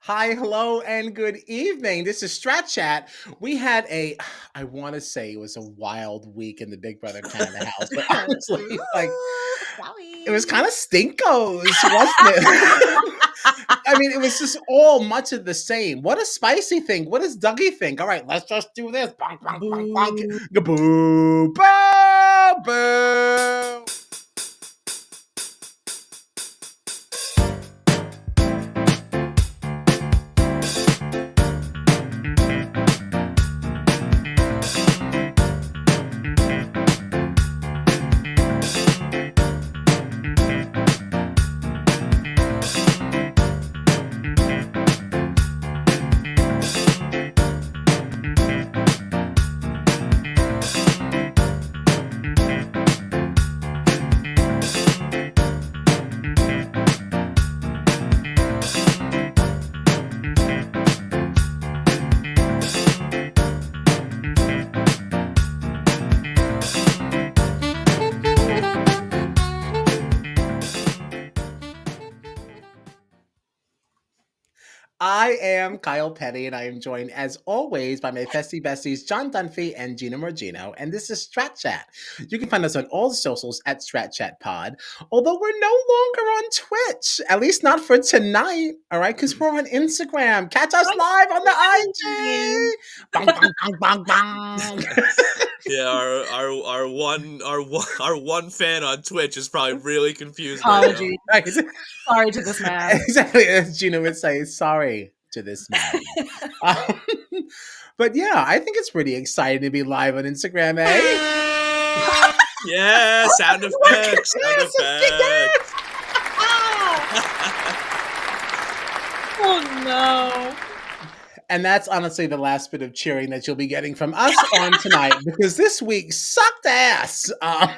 Hi, hello, and good evening. This is Strat Chat. We had I want to say it was a wild week in the Big Brother Canada house, but honestly, it was Sorry. kind of stinkos, wasn't it? I mean, it was just all much of the same. What a spicy thing. What does Dougie think? All right, let's just do this. Bonk, bonk, bonk, bonk. Boo. Boo, boo, boo. I am Kyle Petty, and I am joined, as always, by my festy besties, John Dunphy and Gina Morgino, and this is Strat Chat. You can find us on all the socials at Strat Chat Pod, although we're no longer on Twitch, at least not for tonight, all right, because we're on Instagram. Catch us live on the IG! Bong, bong, bong, bong, bong. Yeah, our one fan on Twitch is probably really confused Apologies. Right. Sorry to this man. Exactly, as Gina would say, sorry to this man. Um, but yeah, I think it's pretty exciting to be live on Instagram, eh? now. Yeah, sound effects, sound Yes, effects. Oh no. And that's honestly the last bit of cheering that you'll be getting from us on tonight, because this week sucked ass. All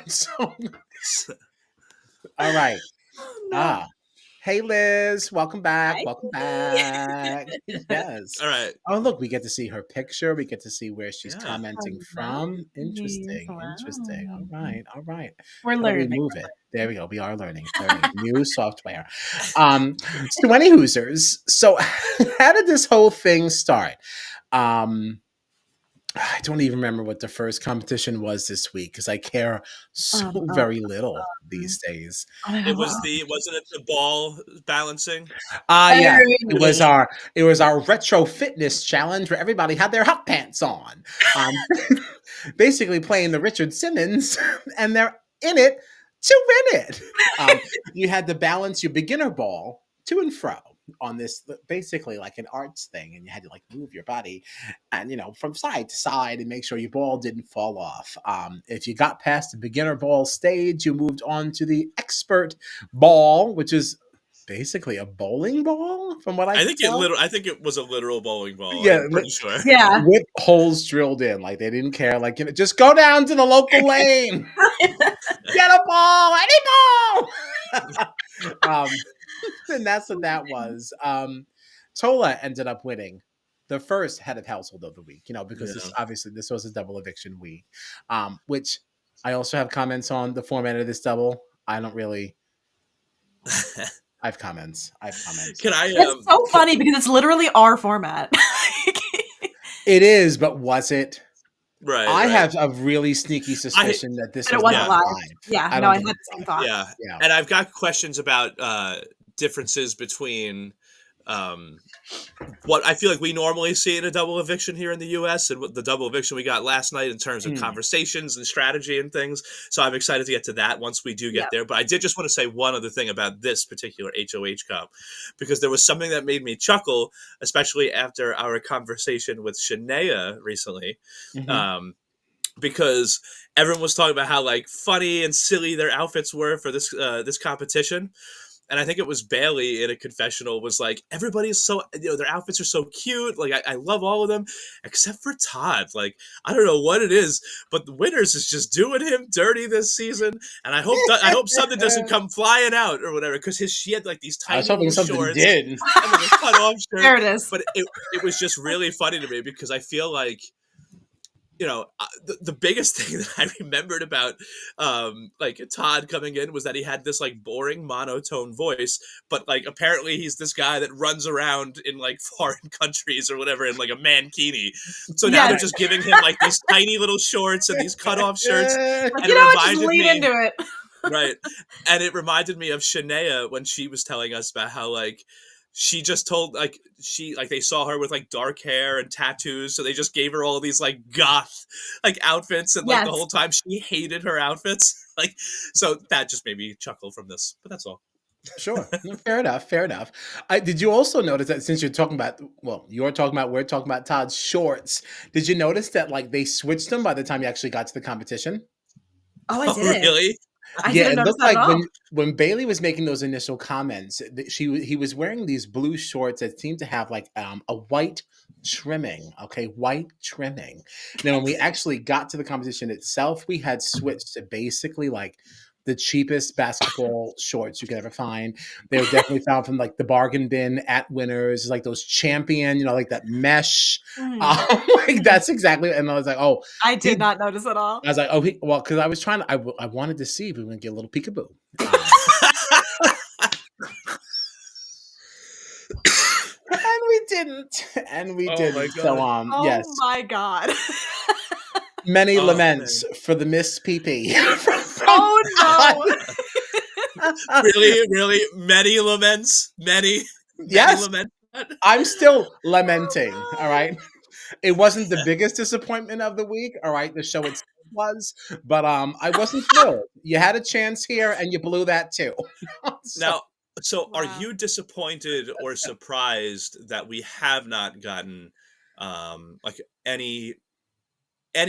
right. Oh, no. Hey Liz, welcome back. Hi. Welcome back. Yes. All right. Oh, look, we get to see her picture. We get to see where she's Yeah. commenting from. Interesting. Interesting. All right. All right. We're How do we learning. move it? There we go. We are learning. New software. So any Hoosers. So how did this whole thing start? I don't even remember what the first competition was this week because I care so very little these days. Wasn't it the ball balancing? Yeah, it was our retro fitness challenge where everybody had their hot pants on. Basically playing the Richard Simmons, and they're in it to win it. You had to balance your beginner ball to and fro on this, basically like an arts thing, and you had to like move your body and from side to side and make sure your ball didn't fall off. If you got past the beginner ball stage, you moved on to the expert ball, which is basically a bowling ball from what I think it was a literal bowling ball. Yeah, I'm pretty sure. Yeah. With holes drilled in, like they didn't care. Like, just go down to the local lane, get a ball, any ball. And that's what that was. Tola ended up winning the first head of household of the week. Because this was a double eviction week. Which I also have comments on the format of this double. I don't really. I have comments. Can I? It's so funny because it's literally our format. It is, but was it? Right. I have a really sneaky suspicion that this wasn't live. Yeah, I no, I think had the same thought. Yeah, and I've got questions about differences between what I feel like we normally see in a double eviction here in the U.S. and what the double eviction we got last night in terms of conversations and strategy and things. So I'm excited to get to that once we do get there. But I did just want to say one other thing about this particular HOH Cup, because there was something that made me chuckle, especially after our conversation with Shania recently. Because everyone was talking about how like funny and silly their outfits were for this competition. And I think it was Bailey in a confessional was like, everybody's so, their outfits are so cute. Like, I love all of them, except for Todd. Like, I don't know what it is, but the Winners is just doing him dirty this season. And I hope something doesn't come flying out or whatever, because she had like these tiny little shorts. Did. And then a cut off shirt. There it is. But it was just really funny to me because I feel like the biggest thing that I remembered about like Todd coming in was that he had this like boring monotone voice, but like apparently he's this guy that runs around in like foreign countries or whatever in like a mankini. So now they're just giving him like these tiny little shorts and these cutoff shirts. Like, and you know what? Just lean into it. Right. And it reminded me of Shania when she was telling us about how like she just told like they saw her with like dark hair and tattoos, so they just gave her all these like goth like outfits, and like the whole time she hated her outfits. Like, so that just made me chuckle from this, but that's all. Sure. Fair enough. Fair enough. Did you also notice that since we're talking about Todd's shorts, did you notice that like they switched them by the time you actually got to the competition? Oh, I did. Really? It looked like when Bailey was making those initial comments, he was wearing these blue shorts that seemed to have like a white trimming. Okay, white trimming. Now, when we actually got to the competition itself, we had switched to basically like the cheapest basketball shorts you could ever find. They were definitely found from like the bargain bin at Winners, like those Champion, like that mesh. Like that's exactly. And I was like, oh, I did not notice at all. I was like, oh, because I was trying to, I wanted to see if we were gonna get a little peekaboo. And we didn't. And we didn't. So yes. Oh my God. Many laments for the Miss PP. Oh no. Really? Many laments? Many laments? I'm still lamenting, all right? It wasn't the biggest disappointment of the week, all right? The show itself was, but I wasn't thrilled. You had a chance here and you blew that too. So are you disappointed or surprised that we have not gotten like any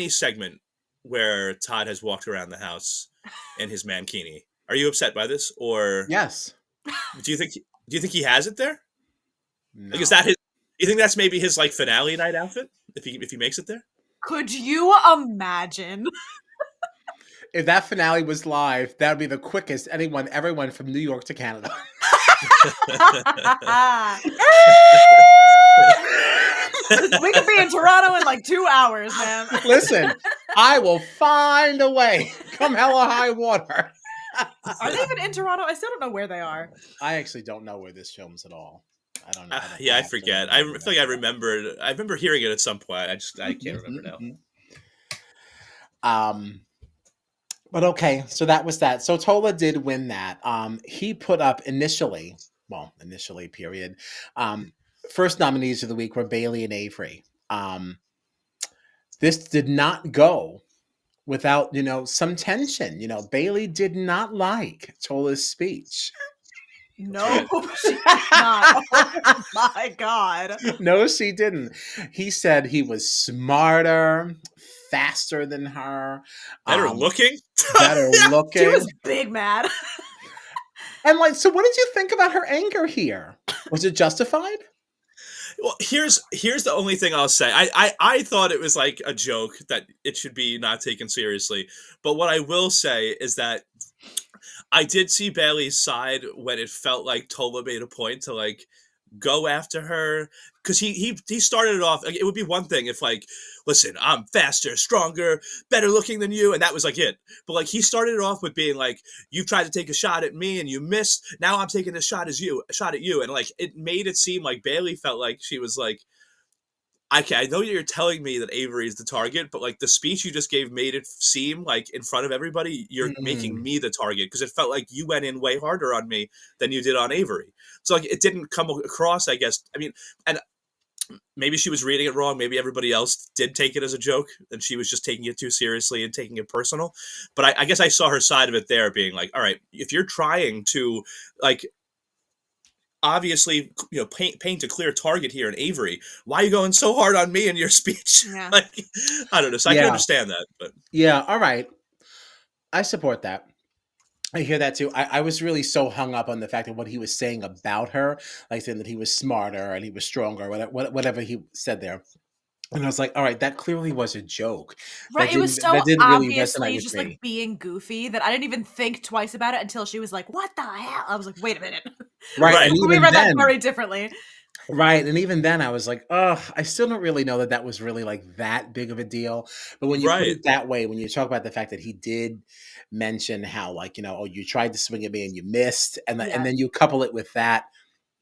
segment where Todd has walked around the house in his mankini? Are you upset by this, or yes? Do you think he has it there? No. Like, is that his? You think that's maybe his like finale night outfit if he makes it there? Could you imagine? If that finale was live, that would be the quickest anyone ever went from New York to Canada. We could be in Toronto in like 2 hours, man. Listen, I will find a way. Come hell or high water. Are they even in Toronto? I still don't know where they are. I actually don't know where this films at all. I don't know. I forget. I feel like I remember hearing it at some point. I can't remember now. But okay, so that was that. So Tola did win that. He put up initially, period. First nominees of the week were Bailey and Avery. This did not go without, some tension. Bailey did not like Tola's speech. No, she did not. Oh my God. No, she didn't. He said he was smarter, faster than her. Better looking? Better looking. She was big mad. And so what did you think about her anger here? Was it justified? Well, here's the only thing I'll say. I thought it was like a joke that it should be not taken seriously. But what I will say is that I did see Bailey's side when it felt like Tola made a point to like go after her, because he started it off like, it would be one thing if like, listen, I'm faster, stronger, better looking than you, and that was like it. But like he started it off with being like, you tried to take a shot at me and you missed. Now I'm taking a shot at you, and like it made it seem like Bailey felt like she was like, I know you're telling me that Avery is the target, but like the speech you just gave made it seem like in front of everybody you're making me the target, because it felt like you went in way harder on me than you did on Avery. So like it didn't come across, I guess. I mean, and maybe she was reading it wrong. Maybe everybody else did take it as a joke and she was just taking it too seriously and taking it personal. But I guess I saw her side of it there, being like, all right, if you're trying to like obviously, paint a clear target here in Avery, why are you going so hard on me in your speech? Yeah. Like, I don't know. So I can understand that, but yeah, all right, I support that. I hear that too. I was really so hung up on the fact that what he was saying about her, like saying that he was smarter and he was stronger, whatever he said there. And I was like, all right, that clearly was a joke. Right. It was so obviously just like being goofy that I didn't even think twice about it until she was like, what the hell? I was like, wait a minute. Right. And we read that very differently. Right, and even then I was like, "Ugh," I still don't really know that that was really, like, that big of a deal, but when you put Right. it that way, when you talk about the fact that he did mention how, like, "Oh, you tried to swing at me and you missed," and Yeah. then you couple it with that,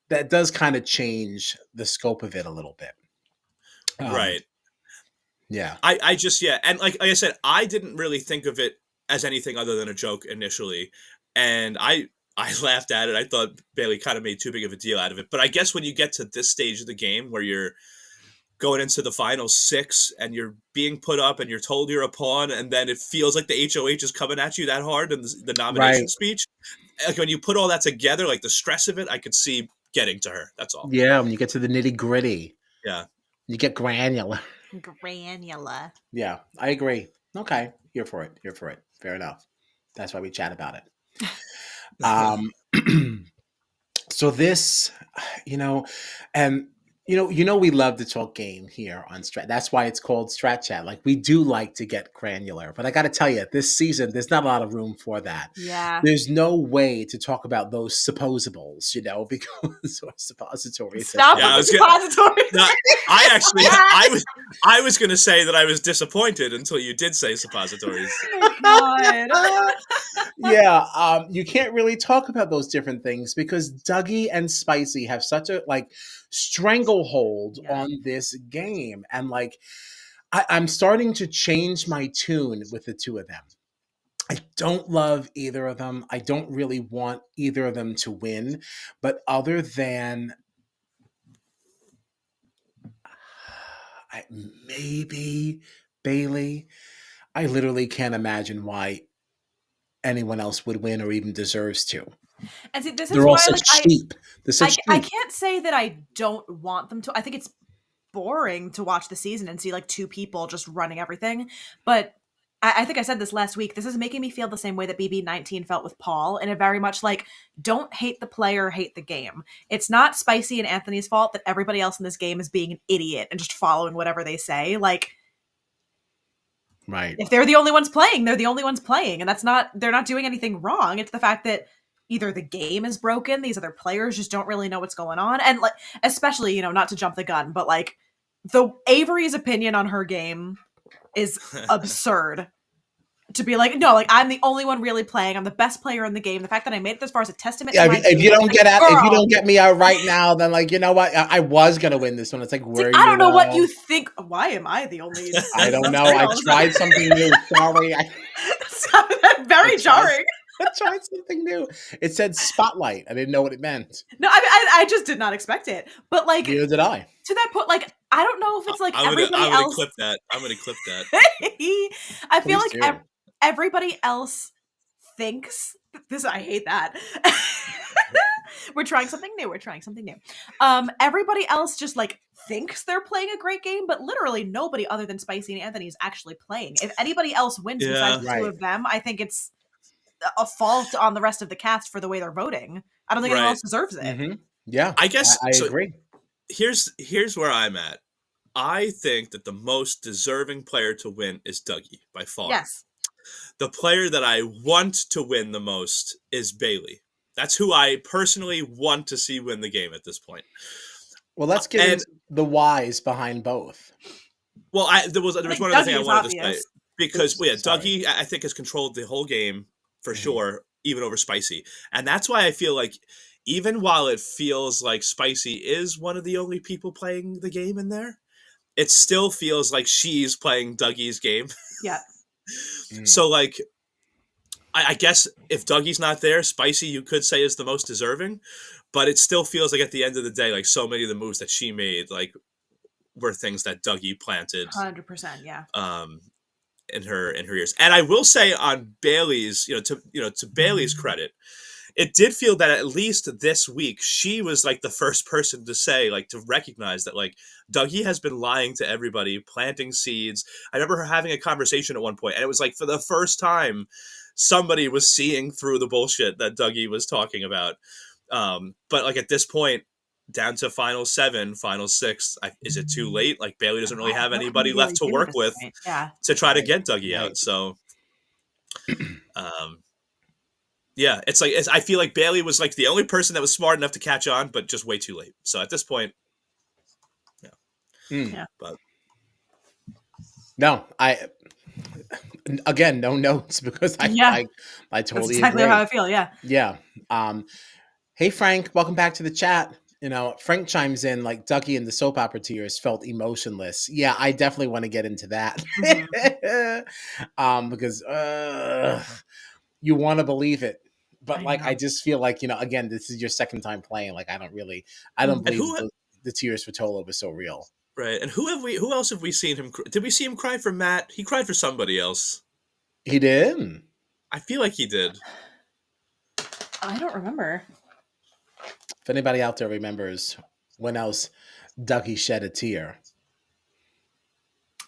that does kinda change the scope of it a little bit. Um, Right. yeah. I just yeah, and like I said, I didn't really think of it as anything other than a joke initially, and I laughed at it. I thought Bailey kind of made too big of a deal out of it. But I guess when you get to this stage of the game where you're going into the final six and you're being put up and you're told you're a pawn, and then it feels like the HOH is coming at you that hard in the Right. nomination speech. Like when you put all that together, like the stress of it, I could see getting to her. That's all. Yeah, when you get to the nitty-gritty, Yeah. you get granular. Granular. Yeah, I agree. Okay, here for it, here for it. Fair enough. That's why we chat about it. Um, so this, you know, and we love to talk game here on Strat. That's why it's called Strat Chat. Like we do like to get granular, but I got to tell you, this season there's not a lot of room for that. Yeah. There's no way to talk about those supposables, because or suppositories. Stop Yeah, I with was the gonna. suppositories. No, I was gonna say that I was disappointed until you did say suppositories. God. Yeah, you can't really talk about those different things because Dougie and Spicy have such a stranglehold Yeah. on this game, and I'm starting to change my tune with the two of them. I don't love either of them. I don't really want either of them to win, but other than maybe Bailey, I literally can't imagine why anyone else would win or even deserves to. And see, this is They're all why such sheep. They're such I sheep. can't say that I don't want them to. I think it's boring to watch the season and see like two people just running everything. But I think I said this last week. This is making me feel the same way that BB19 felt with Paul, and it very much like don't hate the player, hate the game. It's not Spicy and Anthony's fault that everybody else in this game is being an idiot and just following whatever they say. Like, Right. if they're the only ones playing, they're the only ones playing, and they're not doing anything wrong. It's the fact that either the game is broken, these other players just don't really know what's going on, and like especially not to jump the gun, but like the Avery's opinion on her game is absurd. To be like, no, like I'm the only one really playing. I'm the best player in the game. The fact that I made it this far is a testament to my If you game. don't if you don't get me out right now, then you know what? I was gonna win this one. It's like where I don't know what you think. Why am I the only? I don't know. I tried something new. Sorry, very jarring. I tried something new. It said spotlight. I didn't know what it meant. No, I just did not expect it. But like, neither did I. To that point, like I don't know if it's like I'm everybody gonna else. clip that. I'm gonna clip that. I feel Please like do. everybody else thinks this. I hate that. We're trying something new. Everybody else just like thinks they're playing a great game, but literally nobody other than Spicy and Anthony is actually playing. If anybody else wins besides the two of them, I think it's a fault on the rest of the cast for the way they're voting. I don't think anyone else deserves it. Mm-hmm. Yeah, I guess I agree. Here's where I'm at. I think that the most deserving player to win is Dougie by far. Yes. The player that I want to win the most is Bailey. That's who I personally want to see win the game at this point. Well, let's get into the whys behind both. Well, there was one other thing I wanted to say. Because Dougie, I think, has controlled the whole game for sure, even over Spicy. And that's why I feel like even while it feels like Spicy is one of the only people playing the game in there, it still feels like she's playing Dougie's game. Yeah. So, like, I guess if Dougie's not there, Spicy, you could say, is the most deserving. But it still feels like at the end of the day, like, so many of the moves that she made, like, were things that Dougie planted. 100%, yeah. In her ears. And I will say on Bailey's, to Bailey's credit, it did feel that at least this week she was like the first person to say, like, to recognize that like Dougie has been lying to everybody, planting seeds. I remember her having a conversation at one point, and it was like for the first time somebody was seeing through the bullshit that Dougie was talking about. But like at this point, down to final 7, final 6. Is it too late? Like Bailey doesn't really have anybody left to work with to try to get Dougie out. So, yeah, it's like I feel like Bailey was like the only person that was smart enough to catch on, but just way too late. So at this point, Yeah. But No, again, no notes because Yeah. I That's totally exactly how agree. I feel. Yeah. Yeah. Hey Frank, welcome back to the chat. Frank chimes in like Ducky and the soap opera tears felt emotionless. Yeah, I definitely want to get into that. Because you want to believe it. But I like I know. just feel like, again, this is your second time playing. Like I don't Mhm. and believe who the tears for Tolo was so real. right? And who else have we seen him? Did we see him cry for Matt? He cried for somebody else. He did. I feel like he did. I don't remember. If anybody out there remembers when else Ducky shed a tear,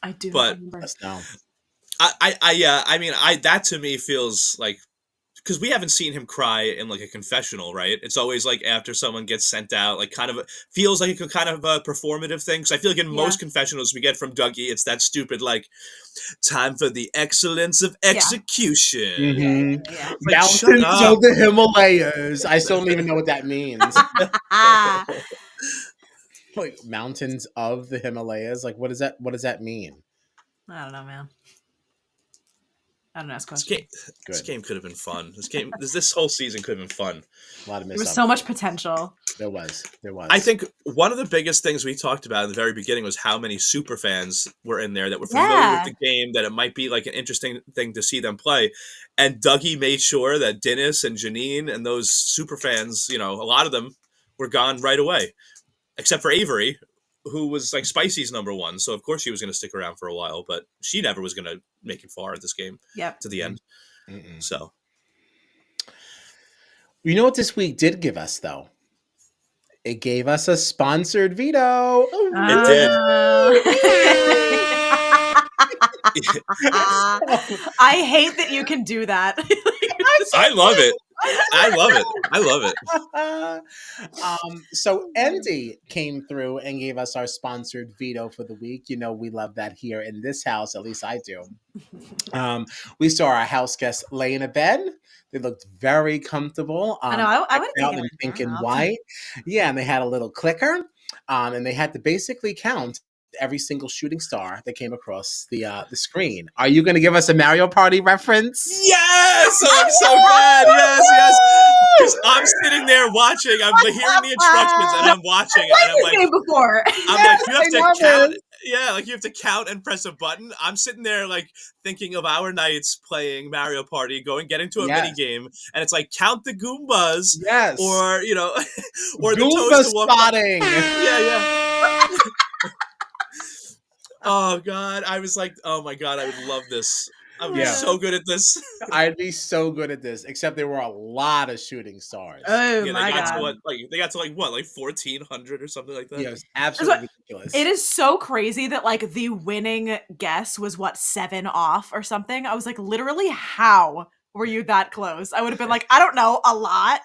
I do not But remember. let us know. I mean, that to me feels like, because we haven't seen him cry in like a confessional, right? It's always like after someone gets sent out, like kind of feels like a kind of a performative thing. Because I feel like in Yeah. most confessionals we get from Dougie, it's that stupid like time for the excellence of Yeah. execution. Mm-hmm. Yeah. It's like, shut Mountains up. of the Himalayas. I still don't even know what that means. Ah. Like mountains of the Himalayas. Like what does that mean? I don't know, man. I don't ask This questions. game could have been fun. This whole season could have been fun. A lot of There was missed so much potential. There was. I think one of the biggest things we talked about in the very beginning was how many super fans were in there that were familiar with Yeah. the game, that it might be like an interesting thing to see them play. And Dougie made sure that Dennis and Janine and those super fans, a lot of them were gone right away, except for Avery, who was like Spicy's number one. So of course she was going to stick around for a while, but she never was going to make it far at this game Yep. to the end. Mm-mm. So You know what this week did give us though? It gave us a sponsored veto. it did. I hate that you can do that. I love it. I love it. I love it. So Andy came through and gave us our sponsored veto for the week. We love that here in this house. At least I do. We saw our house guests lay in a bed. They looked very comfortable. I know. I would Out take in it pink and white. Yeah, and they had a little clicker. And they had to basically count every single shooting star that came across the screen. Are you going to give us a Mario Party reference? Yes! Oh, I'm so glad. Yes. Because I'm sitting there watching. I'm hearing the instructions and I'm watching. And I'm like, before. I'm like, you have to count. Yeah, like you have to count and press a button. I'm sitting there like thinking of our nights playing Mario Party, getting to a mini game, and it's like count the Goombas, Yes, or or the Goomba toes to walk. spotting. Yeah. Oh God, I was like, oh my God, I would love this. I would be so good at this. I'd be so good at this, except there were a lot of shooting stars. Oh Yeah, my God. they got to like 1,400 or something like that. Yeah, it was absolutely ridiculous. It is so crazy that like the winning guess was 7 off or something. I was like, literally, how were you that close? I would have been like, I don't know, a lot.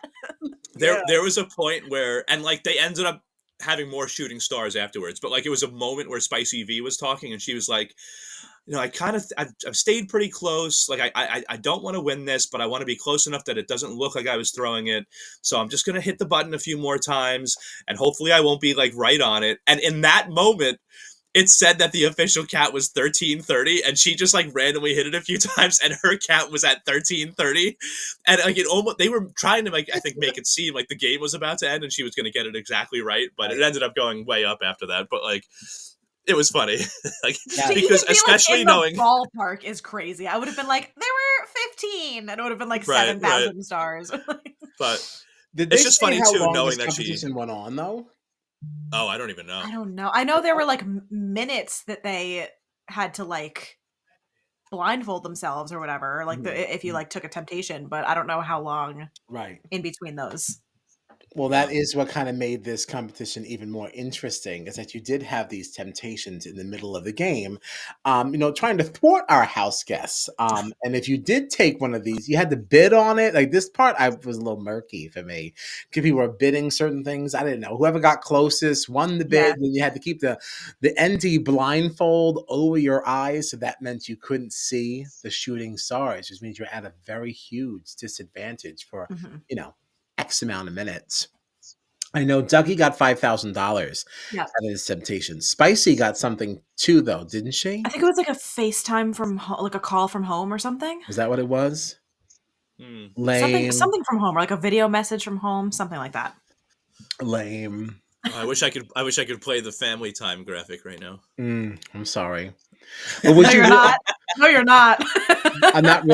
There was a point where, and like they ended up having more shooting stars afterwards, but like it was a moment where Spicy V was talking and she was like, I've stayed pretty close. Like I don't want to win this, but I want to be close enough that it doesn't look like I was throwing it. So I'm just going to hit the button a few more times and hopefully I won't be like right on it. And in that moment, it said that the official count was 1330, and she just like randomly hit it a few times, and her count was at 1330, and like they were trying to make it seem like the game was about to end and she was going to get it exactly right, but it ended up going way up after that. But like, it was funny, like because especially like, knowing the ballpark is crazy. I would have been like, there were 15, and it would have been like 7,000 stars. But it's just funny too knowing that competition went on though. Oh, I don't even know. I don't know. I know there were like minutes that they had to like blindfold themselves or whatever, like if you like took a temptation, but I don't know how long in between those. Well, that is what kind of made this competition even more interesting, is that you did have these temptations in the middle of the game, trying to thwart our house guests. And if you did take one of these, you had to bid on it. Like this part, was a little murky for me because people were bidding certain things. I didn't know. Whoever got closest won the bid. And you had to keep the ND blindfold over your eyes. So that meant you couldn't see the shooting stars, which means you're at a very huge disadvantage for, X amount of minutes. I know Dougie got $5,000 Yeah. out of his temptation. Spicy got something too, though, didn't I she? think it was like a FaceTime from like a call from home or something. Was that what it was? Hmm. Lame. Something from home, or like a video message from home, something like that. Lame. I wish I could play the family time graphic right now. I'm sorry. But No, would you? you're not. No, you're not. I'm not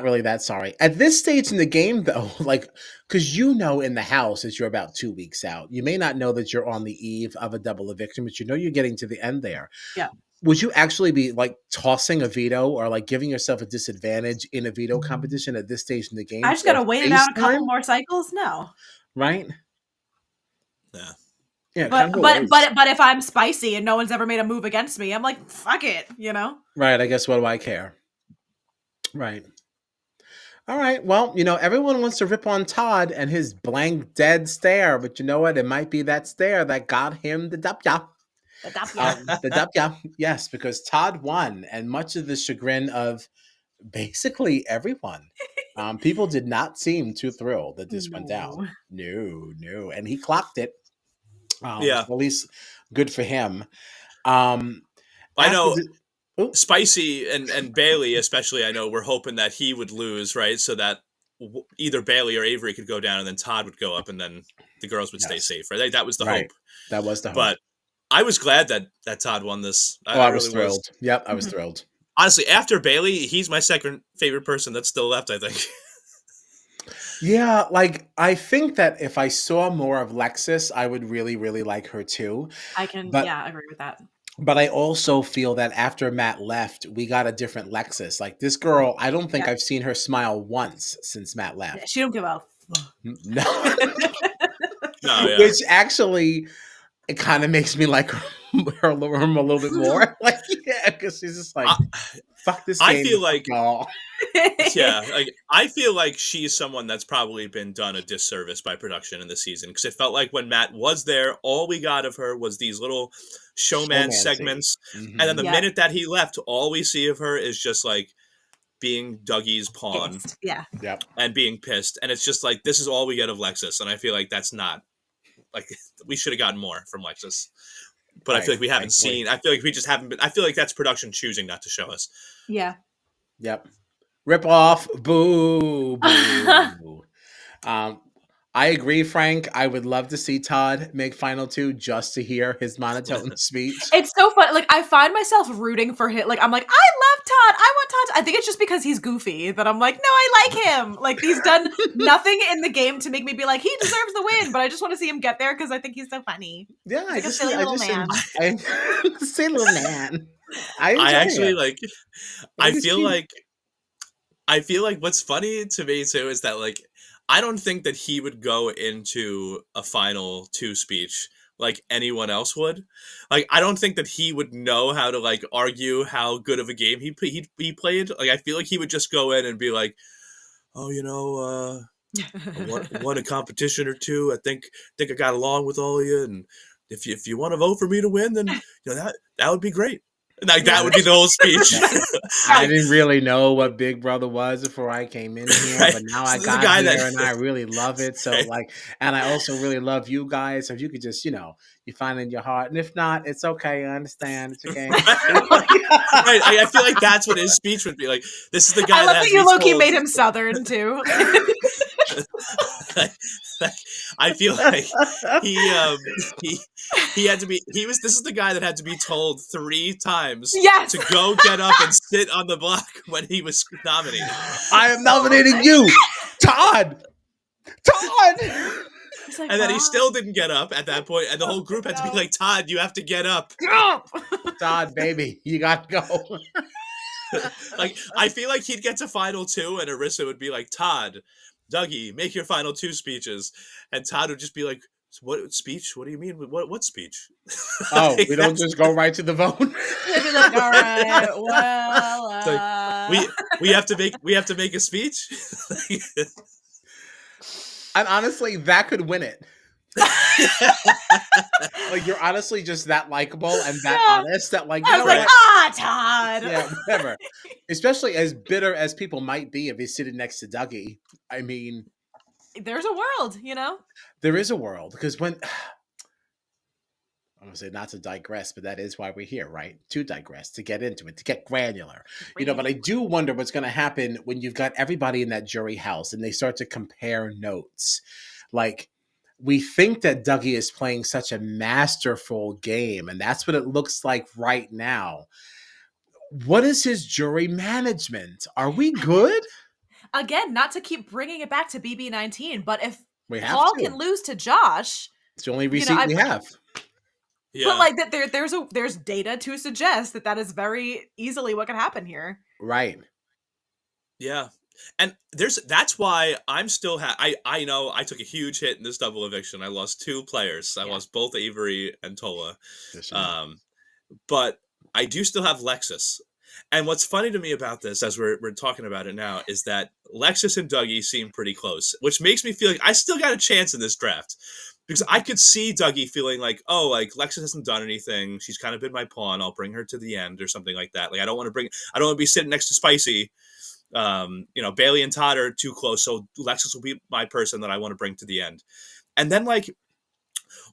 really that sorry. At this stage in the game, though, like, because in the house that you're about 2 weeks out. You may not know that you're on the eve of a double eviction, but you know you're getting to the end there. Yeah. Would you actually be like tossing a veto or like giving yourself a disadvantage in a veto competition at this stage in the game I just for gotta wait it out a couple FaceTime? more cycles. No. Right? Yeah. Yeah, But kind of but is. but if I'm spicy and no one's ever made a move against me, I'm like, fuck it, you know? Right. I guess what do I care? Right. All right. Well, everyone wants to rip on Todd and his blank dead stare, but you know what? It might be that stare that got him the W. The W. Yes, because Todd won, and much of the chagrin of basically everyone. People did not seem too thrilled that this went down. No. No, and he clocked it. Yeah. So at least good for him. Um, I after know the- oh, Spicy and Bailey, especially, I know we're hoping that he would lose, right? So that either Bailey or Avery could go down, and then Todd would go up, and then the girls would stay yes, safe, right? That was the right. hope. That was the hope. But I was glad that Todd won this. I was thrilled. Yep, I was thrilled. Honestly, after Bailey, he's my second favorite person that's still left, I think. Yeah, like I think that if I saw more of Lexus, I would really, really like her too. I can But agree with that. But I also feel that after Matt left, we got a different Lexus. Like this girl, I don't think I've seen her smile once since Matt left. She don't give a No. No, yeah. Which actually, it kind of makes me like her a little bit more. Like, yeah, because she's just like, fuck this game. I feel like, y'all. yeah, like I feel like she's someone that's probably been done a disservice by production in the season, because it felt like when Matt was there, all we got of her was these little showman segments, and then the minute that he left, all we see of her is just like being Dougie's pawn. Pissed. Yeah. Yep. And being pissed, and it's just like this is all we get of Lexus, and I feel like that's not like we should have gotten more from Lexus. But I feel like we haven't seen. I feel like we just haven't been. I feel like that's production choosing not to show us. Yeah. Yep. Rip off. Boo. Boo. I agree, Frank. I would love to see Todd make Final Two just to hear his monotone speech. It's so fun. Like I find myself rooting for him. Like I'm like, I love Todd. I want Todd. I think it's just because he's goofy that I'm like, no, I like him. Like he's done nothing in the game to make me be like, he deserves the win. But I just want to see him get there because I think he's so funny. Yeah, Like a silly little man. Silly little man. I actually like. I feel cute. like what's funny to me too is that like I don't think that he would go into a Final Two speech like anyone else would. Like I don't think that he would know how to like argue how good of a game he played. Like I feel like he would just go in and be like, oh, I won a competition or two. I think I got along with all of you, and if you want to vote for me to win, then that would be great. And like that would be the whole speech. I didn't really know what Big Brother was before I came in here, Right. but now So I this is a got guy here that- and I really love it. So Right. and I also really love you guys. So if you could just, you find it in your heart, and if not, it's okay. I understand. It's okay. Right. I feel like that's what his speech would be like. This is the guy. I love that that you has low-key told- made him Southern too. I feel like he had to be. This is the guy that had to be told 3 times Yes. to go get up and sit on the block when he was nominated. I am nominating you, Todd. Todd. Like, And then he still didn't get up at that point, and the whole group had to be like, Todd, you have to get up. Todd, baby, you got to go. Like, I feel like he'd get to Final Two, and Arissa would be like, Todd, Dougie, make your Final Two speeches. And Todd would just be like, what speech? What do you mean? What speech? Oh, Like, we don't just go right to the vote. They'd be like, all right, well, we have to make a speech. And honestly, that could win it. Like you're honestly just that likable and that honest that like I was like, Todd. Yeah, whatever. Especially as bitter as people might be if he's sitting next to Dougie. I mean, there's a world, you know? There is a world because when I'm gonna say not to digress, but that is why we're here, right? To digress, to get into it, to get granular. But I do wonder what's gonna happen when you've got everybody in that jury house and they start to compare notes. Like we think that Dougie is playing such a masterful game, and that's what it looks like right now. What is his jury management? Are we good? Again, not to keep bringing it back to BB19, but if We have Paul to. can lose to Josh, It's the only receipt we have. Yeah. but like that, there's data to suggest that is very easily what can happen here. Right. Yeah. And that's why I'm still I know I took a huge hit in this double eviction. I lost 2 players. I lost both Avery and Tola. But I do still have Lexus. And what's funny to me about this, as we're talking about it now, is that Lexus and Dougie seem pretty close, which makes me feel like I still got a chance in this draft. Because I could see Dougie feeling like, oh, like Lexus hasn't done anything. She's kind of been my pawn. I'll bring her to the end or something like that. Like I don't want to be sitting next to Spicy. Bailey and Todd are too close, so Lexus will be my person that I want to bring to the end. And then like,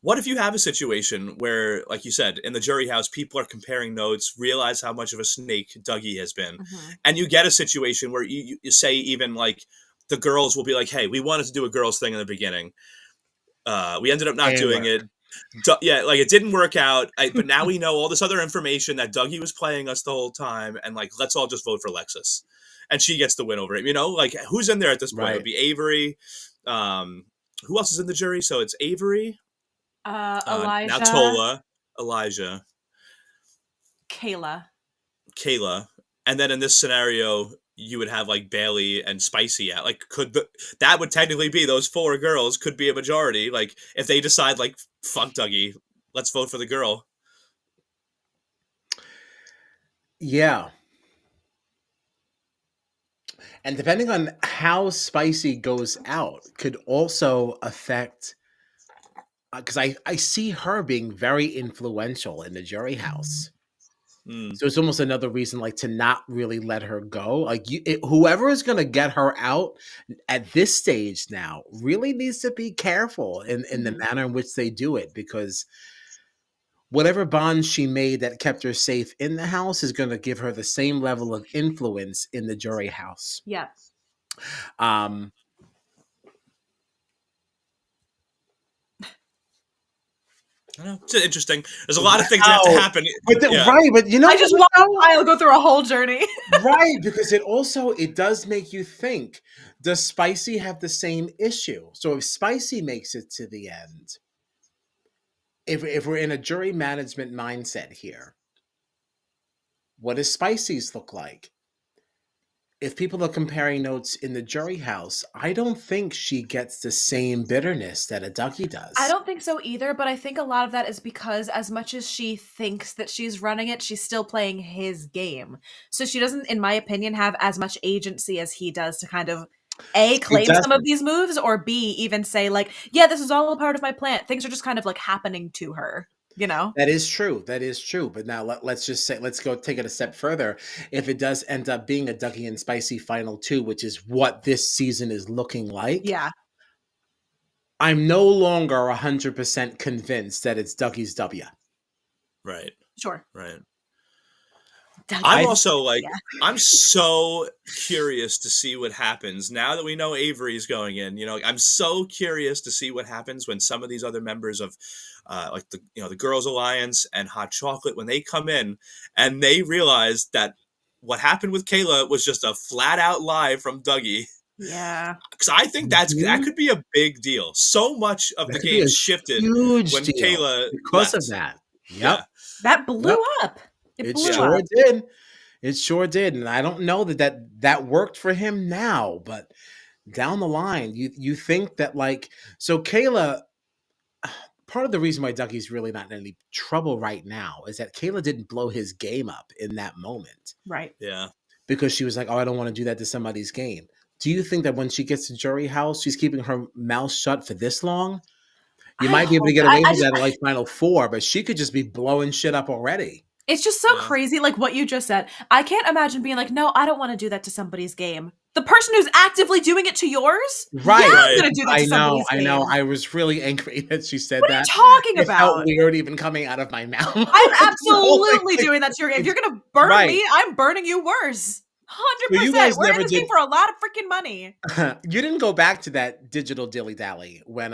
what if you have a situation where, like you said, in the jury house, people are comparing notes, realize how much of a snake Dougie has been, and you get a situation where you say even like the girls will be like, hey, we wanted to do a girls thing in the beginning. We ended up not doing it. Like it didn't work out. But now we know all this other information that Dougie was playing us the whole time, and like let's all just vote for Lexus, and she gets the win over it. Like who's in there at this point? It'll be Avery. Who else is in the jury? So it's Avery, Elijah, now Tola, Elijah, Kayla, and then in this scenario, you would have like Bailey and Spicy out. Like, that would technically be those 4 girls could be a majority. Like, if they decide like fuck Dougie, let's vote for the girl. Yeah. And depending on how Spicy goes out, could also affect. Because I see her being very influential in the jury house. So it's almost another reason, like, to not really let her go. Like, whoever is going to get her out at this stage now really needs to be careful in the manner in which they do it, because whatever bond she made that kept her safe in the house is going to give her the same level of influence in the jury house. Yeah. I know. It's interesting. There's a lot of things that have to happen. Right, but I just want I'll go through a whole journey. Right, because it does make you think, does Spicy have the same issue? So if Spicy makes it to the end, if we're in a jury management mindset here, what does Spicy's look like? If people are comparing notes in the jury house, I don't think she gets the same bitterness that a Dougie does. I don't think so either, but I think a lot of that is because as much as she thinks that she's running it, she's still playing his game. So she doesn't, in my opinion, have as much agency as he does to kind of A, claim some of these moves, or B, even say like, yeah, this is all a part of my plan. Things are just kind of like happening to her. That is true. But now let's just say, let's go take it a step further. If it does end up being a Dougie and Spicy final 2, which is what this season is looking like. Yeah. I'm no longer 100% convinced that it's Dougie's W. Right. Sure. Right. I'm also like, I'm so curious to see what happens now that we know Avery's going in. I'm so curious to see what happens when some of these other members of like the Girls Alliance and Hot Chocolate, when they come in and they realize that what happened with Kayla was just a flat out lie from Dougie. Yeah. Because I think that could be a big deal. So much of the game shifted when Kayla because of that. Yep. Yeah. That blew up. It sure did. It sure did. And I don't know that worked for him now, but down the line, you think that, like, so Kayla, part of the reason why Dougie's really not in any trouble right now is that Kayla didn't blow his game up in that moment. Right. Yeah. Because she was like, oh, I don't want to do that to somebody's game. Do you think that when she gets to jury house, she's keeping her mouth shut for this long? You might be able to get away with that like final 4, but she could just be blowing shit up already. It's just so crazy, like what you just said. I can't imagine being like, no, I don't want to do that to somebody's game. The person who's actively doing it to yours? Right. Yeah, Right. I'm gonna do that to somebody's I know. game. I was really angry that she said What are you that. talking It felt about? weird even coming out of my mouth. I'm The whole thing, absolutely like, doing that to your game. If you're gonna burn right. me, I'm burning you worse. So you 100%. guys We're in never this did. game for a lot of freaking money. You didn't go back to that digital dilly dally when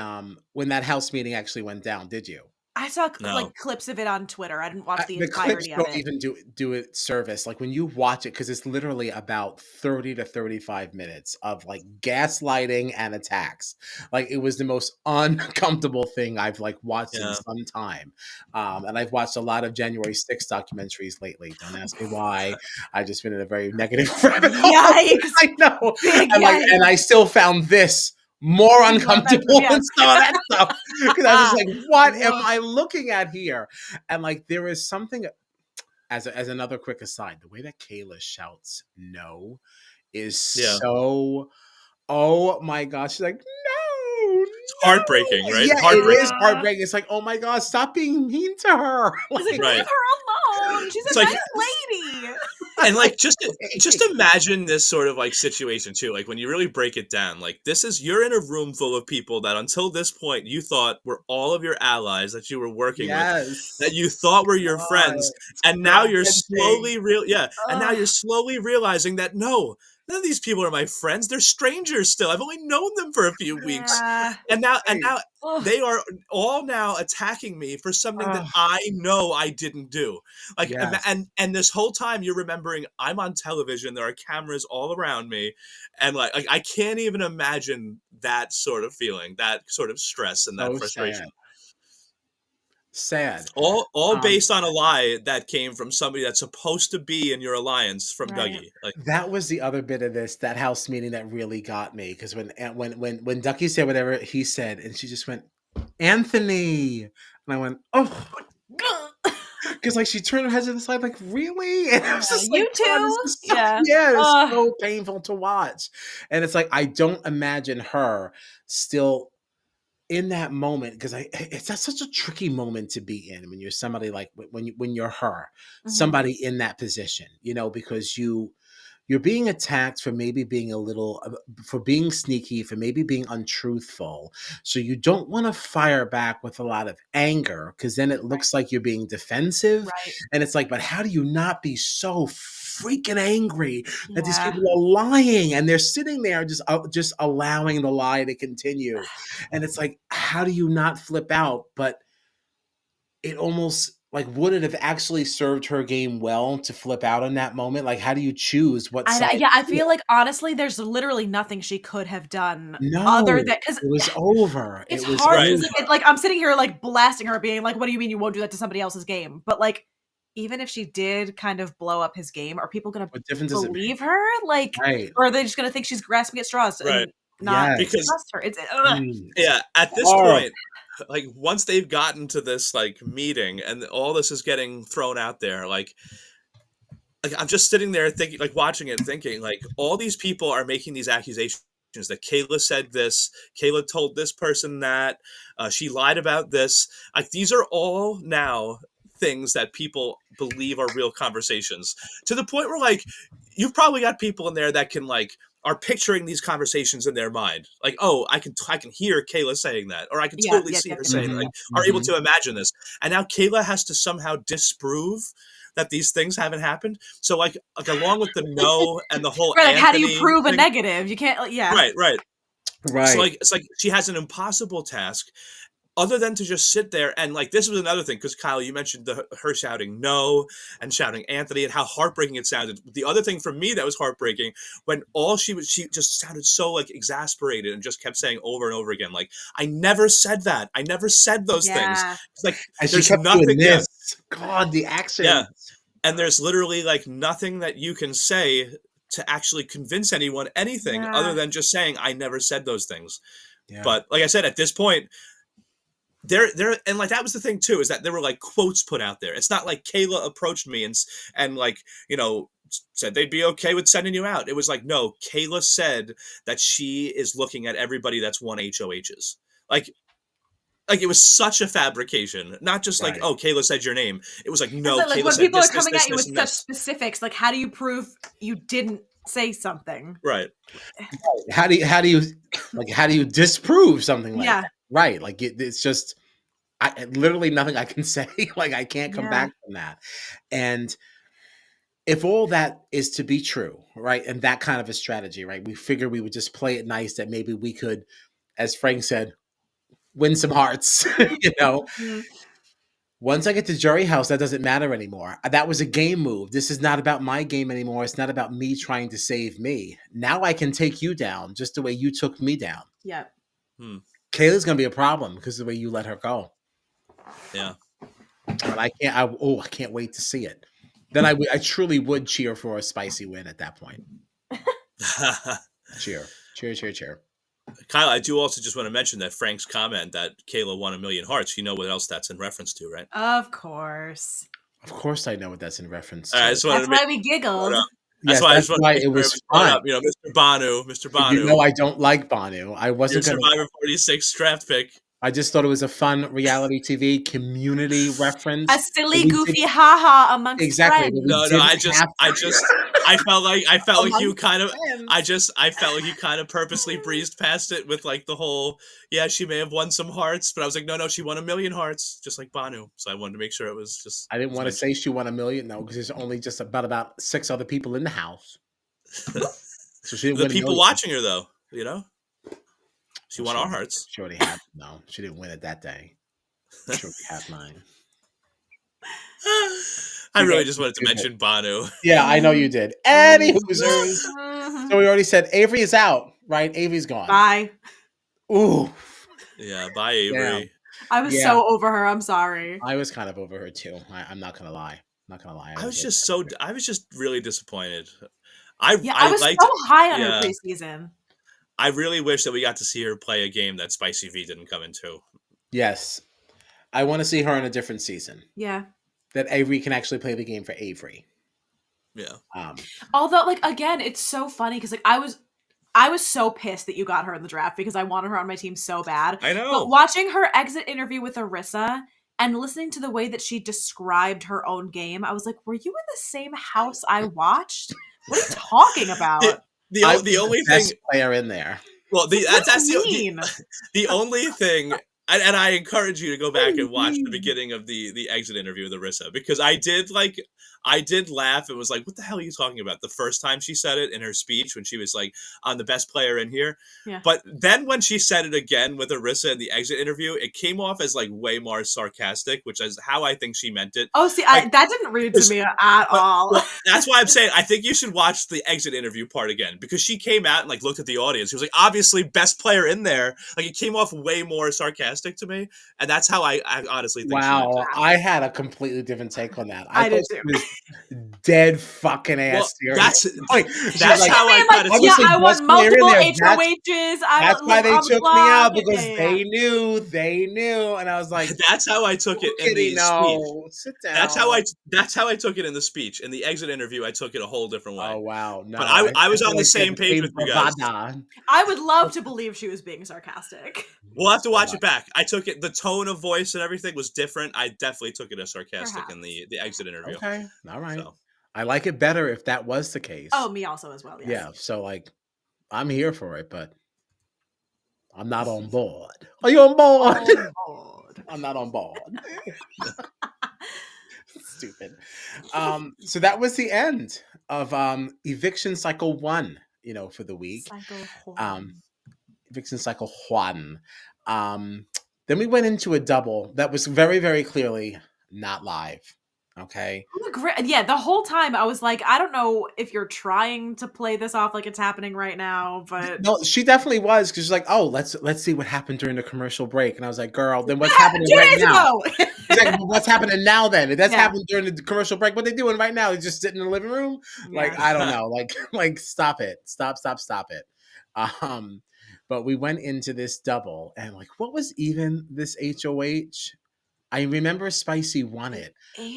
that house meeting actually went down, did you? I saw No. like clips of it on Twitter. I didn't watch the The clips entirety of don't it. even do it service. Like when you watch it, because it's literally about 30 to 35 minutes of like gaslighting and attacks. Like it was the most uncomfortable thing I've like watched in Yeah. some time. And I've watched a lot of January 6th documentaries lately. Don't ask me why. I've just been in a very negative rabbit hole. Yikes! I know. Big And like, yikes. and I still found this more uncomfortable yes. than some of that stuff. Because I was just like, what am Whoa. I looking at here? And like there is something as another quick aside, the way that Kayla shouts no is Yeah. so, oh my gosh, she's like, no, It's heartbreaking, right? yeah, Heartbreaking. it is heartbreaking. It's like, oh my god, stop being mean to her. He's like, Right. leave her alone. She's It's a like- nice lady. And like just imagine this sort of like situation too. Like when you really break it down, like you're in a room full of people that until this point you thought were all of your allies that you were working with, Yes. that you thought were your friends, and now you're slowly and now Ugh. you're slowly realizing that no, none of these people are my friends. They're strangers still. I've only known them for a few weeks. Yeah. And now Ugh. they are all now attacking me for something that Ugh. I know I didn't do. Like Yes. and this whole time you're remembering I'm on television, there are cameras all around me, and like I can't even imagine that sort of feeling, that sort of stress and that So frustration. sad. All based on a lie that came from somebody that's supposed to be in your alliance from Right. Dougie. Like That was the other bit of that house meeting that really got me, because when Ducky said whatever he said, and she just went, Anthony, and I went, oh, because like she turned her head to the side, like really, and I was just You like, God, this too? is so, Yeah. it's so painful to watch, and it's like I don't imagine her still in that moment, because that's such a tricky moment to be in when you're somebody like when you're her, Mhm. somebody in that position, because you're being attacked for maybe being for being sneaky, for maybe being untruthful. So you don't want to fire back with a lot of anger, because then it looks like you're being defensive. Right. And it's like, but how do you not be so freaking angry that these Yeah. people are lying and they're sitting there just allowing the lie to continue? And it's like, how do you not flip out? But it almost like, would it have actually served her game well to flip out in that moment? Like, how do you choose what side? I feel like honestly, there's literally nothing she could have done No, other than because it was over. it's It was hard. Right. 'Cause like I'm sitting here like blasting her, being like, "What do you mean you won't do that to somebody else's game?" But like, even if she did kind of blow up his game, are people gonna What difference does it make? believe her? Like, Right. or are they just gonna think she's grasping at straws Right. and not Yes. Because- trust her? It's ugh. yeah, at this Horrible. point, like once they've gotten to this like meeting and all this is getting thrown out there, like I'm just sitting there thinking, like watching it, thinking like all these people are making these accusations that Kayla said this, Kayla told this person that, she lied about this. Like these are all now things that people believe are real conversations, to the point where like you've probably got people in there that can like are picturing these conversations in their mind, like, oh, I can hear Kayla saying that, or I can totally see her saying, like, are able to imagine this, and now Kayla has to somehow disprove that these things haven't happened. So like along with the no and the whole Right, like, how do you Anthony prove a thing- negative? You can't. Like, yeah. Right. Right. So like it's like she has an impossible task, other than to just sit there and like this was another thing, because Kyle, you mentioned her shouting no and shouting Anthony and how heartbreaking it sounded. The other thing for me that was heartbreaking, when she just sounded so like exasperated and just kept saying over and over again, like, I never said that. I never said those things. Yeah. It's like and she there's kept nothing. doing this. God, the action. Yeah. And there's literally like nothing that you can say to actually convince anyone anything other than just saying, I never said those things. Yeah. But like I said, at this point, there and like that was the thing too, is that there were like quotes put out there. It's not like Kayla approached me and like, said they'd be okay with sending you out. It was like, no, Kayla said that she is looking at everybody that's won HOHs. Like it was such a fabrication, not just like, Right. oh, Kayla said your name. It was like, no, Like Kayla when said people this, are coming this, at you this, with and such this. specifics, like how do you prove you didn't say something. Right. How do you disprove something like Yeah. that? Right. Like it's just literally nothing I can say. Like I can't come back from that. And if all that is to be true, right, and that kind of a strategy, right, we figured we would just play it nice that maybe we could, as Frank said, win some hearts, you know. Mhm. Once I get to Jury House, that doesn't matter anymore. That was a game move. This is not about my game anymore. It's not about me trying to save me. Now I can take you down just the way you took me down. Yeah. Kayla's going to be a problem because of the way you let her go. Yeah. But I can't wait to see it. Then I truly would cheer for a spicy win at that point. Cheer. Kyle, I do also just want to mention that Frank's comment that Kayla won 1,000,000 hearts. You know what else that's in reference to, right? Of course. Of course I know what that's in reference to. That's why we giggled. Yes, that's why it was fun. Up. You know, Mr. Banu. You know I don't like Banu. I wasn't your Survivor 46 draft pick. I just thought it was a fun reality TV community reference. A silly, goofy haha amongst friends. No, I felt like you kind of purposely breezed past it with like the whole, yeah, she may have won some hearts, but I was like, no, she won 1,000,000 hearts, just like Banu. So I wanted to make sure it was just. I didn't want to say she won 1,000,000 though, because there's only just about 6 other people in the house. So she didn't win. The people watching her though, you know. She won our hearts. She already had. No, she didn't win it that day. She already had mine. I really just wanted to mention Banu. Yeah, I know you did. Any hoosers. So we already said Avery is out, right? Avery's gone. Bye. Ooh. Yeah, bye, Avery. Yeah. I was so over her. I'm sorry. I was kind of over her too. I'm not gonna lie. I was just really disappointed. I was so high on her preseason. I really wish that we got to see her play a game that Spicy V didn't come into. Yes. I want to see her in a different season. Yeah. That Avery can actually play the game for Avery. Yeah. Although, like, again, it's so funny because, like, I was so pissed that you got her in the draft because I wanted her on my team so bad. I know. But watching her exit interview with Arissa and listening to the way that she described her own game, I was like, were you in the same house I watched? What are you talking about? The only best thing player in there. Well, that's the only thing, and I encourage you to go back and watch the beginning of the exit interview with Arissa, because I did laugh and was like, what the hell are you talking about? The first time she said it in her speech when she was like, I'm the best player in here. Yeah. But then when she said it again with Arissa in the exit interview, it came off as like way more sarcastic, which is how I think she meant it. Oh, see, that didn't read to me at all. Well, that's why I'm saying I think you should watch the exit interview part again, because she came out and like looked at the audience. She was like, obviously best player in there. Like it came off way more sarcastic to me. And that's how I honestly think she meant it. I had a completely different take on that. I did too. Dead fucking ass serious. That's how I kind of. Yeah, I want multiple HOHs. That's why they took me out, because they knew, and I was like, that's how I took it in the speech. Sit down. That's how I took it in the speech. In the exit interview, I took it a whole different way. Oh wow! No, but I was on the same page with you guys. I would love to believe she was being sarcastic. We'll have to watch it back. I took it. The tone of voice and everything was different. I definitely took it as sarcastic in the exit interview. Okay, all right. So. I like it better if that was the case. Oh, me also as well. Yes. Yeah. So like, I'm here for it, but I'm not on board. Are you on board? I'm not on board. Stupid. So that was the end of eviction cycle 1. You know, for the week. Eviction cycle 1. Then we went into a double that was very, very clearly not live. Okay. Yeah, the whole time I was like, I don't know if you're trying to play this off like it's happening right now, but no, she definitely was, because she's like, oh, let's see what happened during the commercial break, and I was like, girl, then what's happening right now? She's like, what's happening now then? If that's happened during the commercial break, what are they doing right now? They just sitting in the living room? Yeah. Like, I don't know. Like stop it. Stop it. But we went into this double, and like, what was even this HOH? I remember Spicy won it,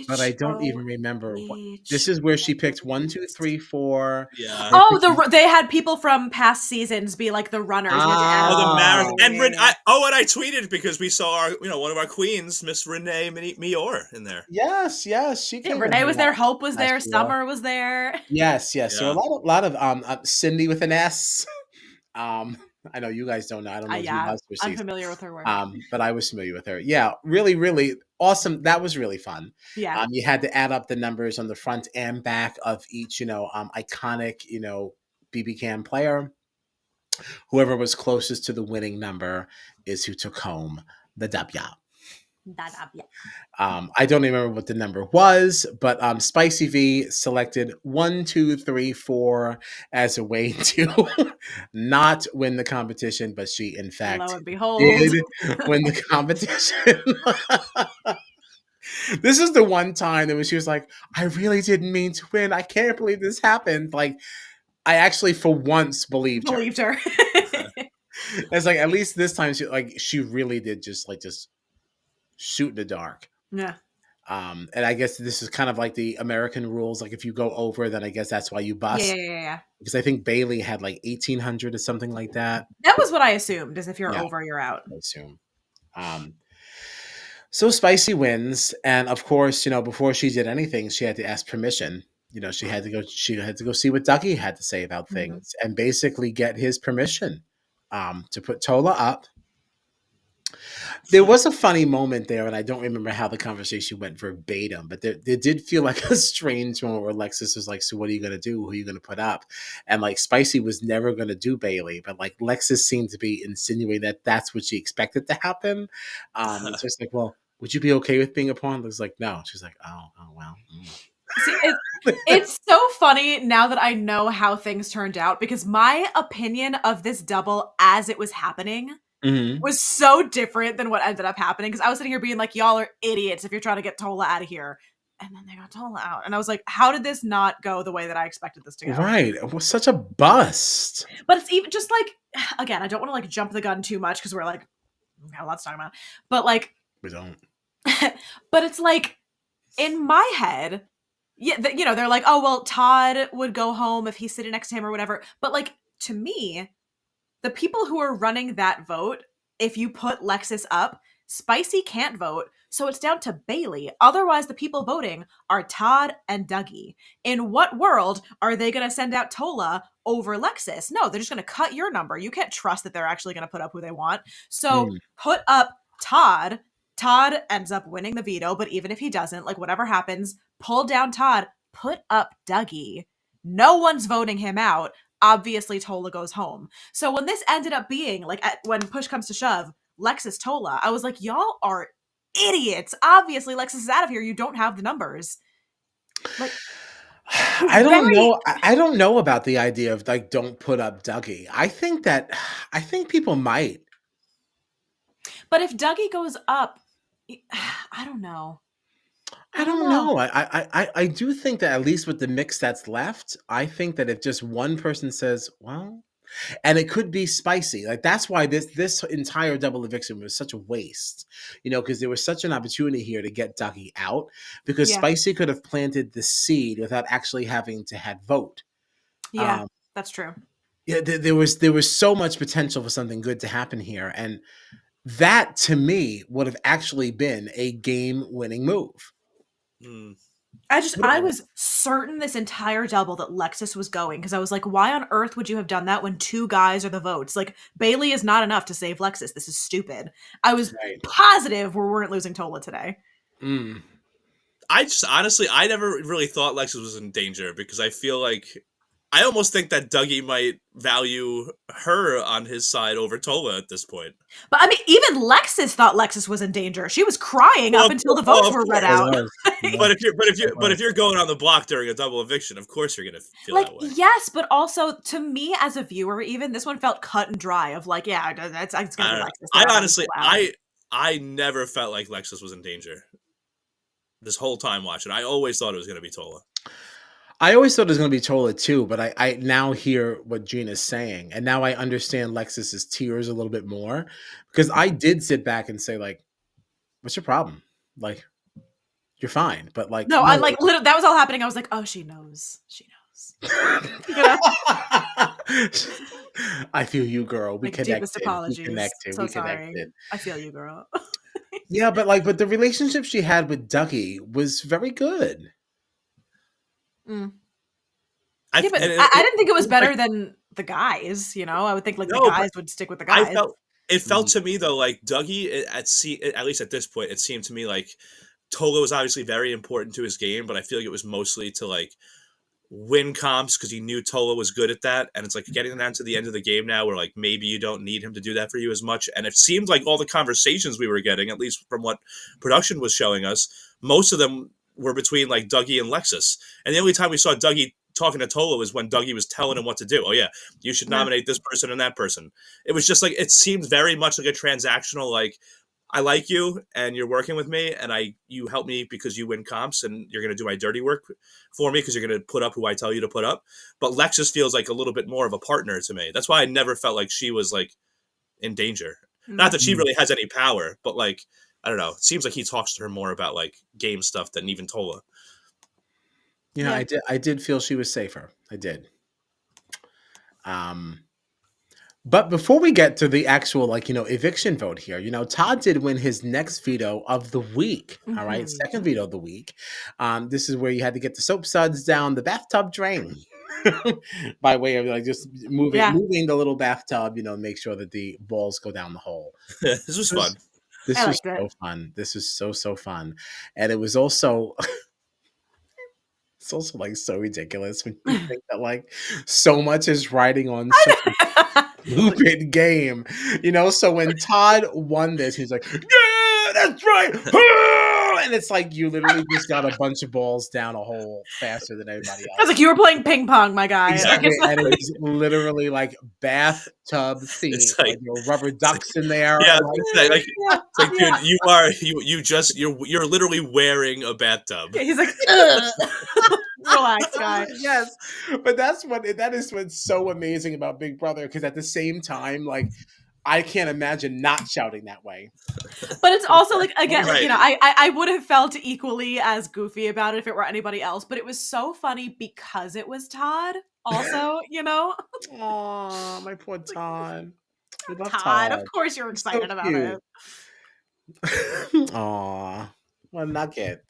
but I don't even remember what. This HOH. is where she picked 1, 2, 3, 4. Yeah. They're Oh, picking they had people from past seasons be like the runners. You had to add Oh, the them. marathon. Oh. And and I tweeted because we saw our, one of our queens, Miss Renee Mior, in there. Yes, she Yeah, came in Renee here was there, Hope was last there, year. Summer was there. Yes. So Yeah. a lot of Cindy with an S. I know you guys don't know. I don't know if you Yeah, guys I'm received. familiar with her work. But I was familiar with her. Yeah, really, really awesome. That was really fun. Yeah. You had to add up the numbers on the front and back of each, iconic, BB Can player. Whoever was closest to the winning number is who took home the W. I don't even remember what the number was, but Spicy V selected 1, 2, 3, 4 as a way to not win the competition, but she in fact Lo and behold. did win the competition. This is the one time that when she was like, I really didn't mean to win. I can't believe this happened. Like, I actually for once believed her. It's like, at least this time she really did just shoot in the dark. Yeah. And I guess this is kind of like the American rules. Like, if you go over, then I guess that's why you bust. Yeah. Because I think Bailey had like 1,800 or something like that. That was what I assumed, is if you're Yeah. over, you're out. I assume. So Spicy wins, and of course, before she did anything, she had to ask permission. She had to go. She had to go see what Dougie had to say about things, and basically get his permission to put Tola up. There was a funny moment there, and I don't remember how the conversation went verbatim, but there did feel like a strange moment where Lexus was like, "So what are you going to do? Who are you going to put up?" And like Spicy was never going to do Bailey, but like Lexus seemed to be insinuating that that's what she expected to happen. It's just like, well, would you be okay with being a pawn? Looks like no. She's like, oh well. See, it's so funny now that I know how things turned out, because my opinion of this double as it was happening was so different than what ended up happening. Because I was sitting here being like, y'all are idiots if you're trying to get Tola out of here. And then they got Tola out. And I was like, how did this not go the way that I expected this to go? Right. It was such a bust. But it's even just like, again, I don't want to like jump the gun too much because we're like, we got a lot to talk about. But like, We don't. but it's like, in my head, yeah, they're like, oh, well, Todd would go home if he's sitting next to him or whatever. But like, to me, the people who are running that vote, if you put Lexus up, Spicy can't vote, so it's down to Bailey. Otherwise, the people voting are Todd and Dougie. In what world are they going to send out Tola over Lexus? No, they're just going to cut your number. You can't trust that they're actually going to put up who they want. So put up Todd. Todd ends up winning the veto, but even if he doesn't, like whatever happens, pull down Todd, put up Dougie. No one's voting him out. Obviously, Tola goes home. So when this ended up being, like, when push comes to shove, Lexus Tola, I was like, y'all are idiots. Obviously, Lexus is out of here. You don't have the numbers. Like, I don't know. I don't know about the idea of like, don't put up Dougie. I think people might. But if Dougie goes up, I don't know. I don't know. I do think that at least with the mix that's left, I think that if just one person says, well, and it could be Spicy, like that's why this entire double eviction was such a waste, because there was such an opportunity here to get Dougie out, because Spicy could have planted the seed without actually having to have vote. Yeah, that's true. Yeah, there was so much potential for something good to happen here, and that to me would have actually been a game-winning move. I was certain this entire double that Lexus was going, because I was like, why on earth would you have done that when two guys are the votes? Like, Bailey is not enough to save Lexus. This is stupid. I was positive we weren't losing Tola today. I just honestly, I never really thought Lexus was in danger, because I feel like I almost think that Dougie might value her on his side over Tola at this point. But I mean, even Lexus thought Lexus was in danger. She was crying up until the votes were read out. But if you're going on the block during a double eviction, of course you're gonna feel like that way. Yes, but also to me as a viewer, even this one felt cut and dry. Of like, yeah, it's gonna be Lexus. I honestly, I never felt like Lexus was in danger this whole time watching. I always thought it was gonna be Tola. I always thought it was going to be Tola too, but I now hear what Gina's saying, and now I understand Lexus's tears a little bit more, because I did sit back and say, like, what's your problem? Like, you're fine. But like, No, no. I like literally that was all happening. I was like, oh, she knows. She knows. You know? I feel you, girl. We Like, deepest connected. We apologies. connected. So We sorry. connected. I feel you, girl. Yeah, but the relationship she had with Dougie was very good. Mm. I Yeah, but and I didn't think it was seems like better than the guys, you know? I would think, like, the no, but guys would stick with the I guys. felt it felt Mhm. to me though like Dougie at least at this point it seemed to me like Tola was obviously very important to his game, but I feel like it was mostly to like win comps because he knew Tola was good at that. And it's like getting down to the end of the game now where like maybe you don't need him to do that for you as much. And it seemed like all the conversations we were getting, at least from what production was showing us, most of them were between like Dougie and Lexus. And the only time we saw Dougie talking to Tola was when Dougie was telling him what to do. Oh yeah, you should Yeah. nominate this person and that person. It was just like it seemed very much like a transactional like I like you and you're working with me and you help me because you win comps and you're going to do my dirty work for me because you're going to put up who I tell you to put up. But Lexus feels like a little bit more of a partner to me. That's why I never felt like she was like in danger. Not that she really has any power, but like I don't know. It seems like he talks to her more about like game stuff than even Tola. You know, Yeah. I did feel she was safer. I did. But before we get to the actual, like, eviction vote here, Todd did win his next veto of the week. All right. Mhm. Second veto of the week. This is where you had to get the soap suds down the bathtub drain by way of like just Yeah. moving the little bathtub, make sure that the balls go down the hole. This was fun. This I was liked it. so fun. This was so fun. And it was also it's also like so ridiculous when you think that like so much is riding on such a stupid game. So when Todd won this, he's like, yeah, that's right. And it's like you literally just got a bunch of balls down a hole faster than everybody I was else. like, you were playing ping pong, my guy. Exactly. Like, And it was literally like bathtub theme. It's like Like rubber ducks in there. yeah, Like, yeah, it's like yeah. dude, you're literally wearing a bathtub. Yeah, he's like, relax, guy. Yes, but that is what's so amazing about Big Brother, because at the same time, like, I can't imagine not shouting that way. But it's also like, again, like, Right. I would have felt equally as goofy about it if it were anybody else, but it was so funny because it was Todd also, Aw, my poor Todd. We love Todd, of course you're excited about it. Aw, what a nugget.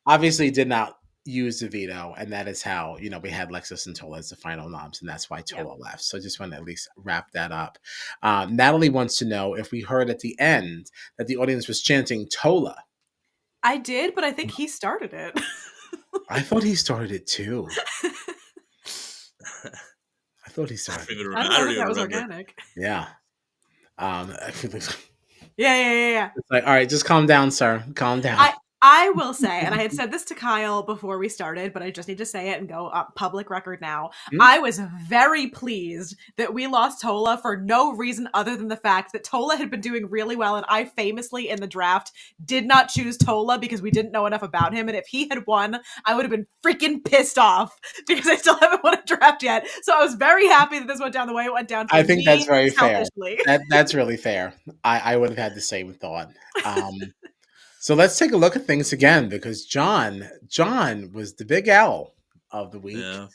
Obviously did not use the veto, and that is how we had Lexus and Tola as the final noms, and that's why Tola left. So I just want to at least wrap that up. Natalie wants to know if we heard at the end that the audience was chanting Tola. I did, but I think he started it. I thought he started it too. I thought he I started don't it. even I remember. don't know if that was remember. organic. Yeah. I feel like Yeah. it's like, all right, just calm down, sir. Calm down. I will say, and I had said this to Kyle before we started, but I just need to say it and go up public record now. I was very pleased that we lost Tola for no reason other than the fact that Tola had been doing really well, and I famously in the draft did not choose Tola because we didn't know enough about him, and if he had won, I would have been freaking pissed off because I still haven't won a draft yet. So I was very happy that this went down the way it went down. I think that's very fair. Selfishly. That's really fair. I would have had the same thought. So let's take a look at things again, because John was the big L of the week. Yeah.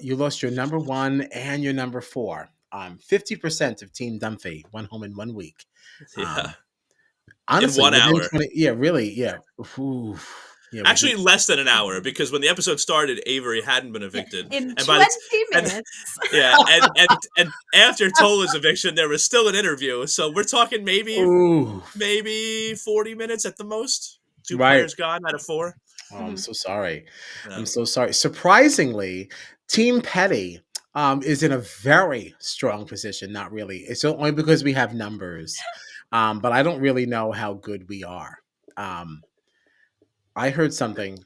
You lost your number 1 and your number 4. 50% of Team Dumphy went home in 1 week. Yeah. Honestly, in 1 hour. Really, yeah. Ooh. Yeah, actually less than an hour, because when the episode started, Avery hadn't been evicted. In and 20 minutes. Yeah, and after Tola's eviction, there was still an interview. So we're talking maybe 40 minutes at the most. 2 players gone out of 4. Oh, I'm so sorry. Yeah. I'm so sorry. Surprisingly, Team Petty is in a very strong position. Not really. It's only because we have numbers. But I don't really know how good we are. I heard something.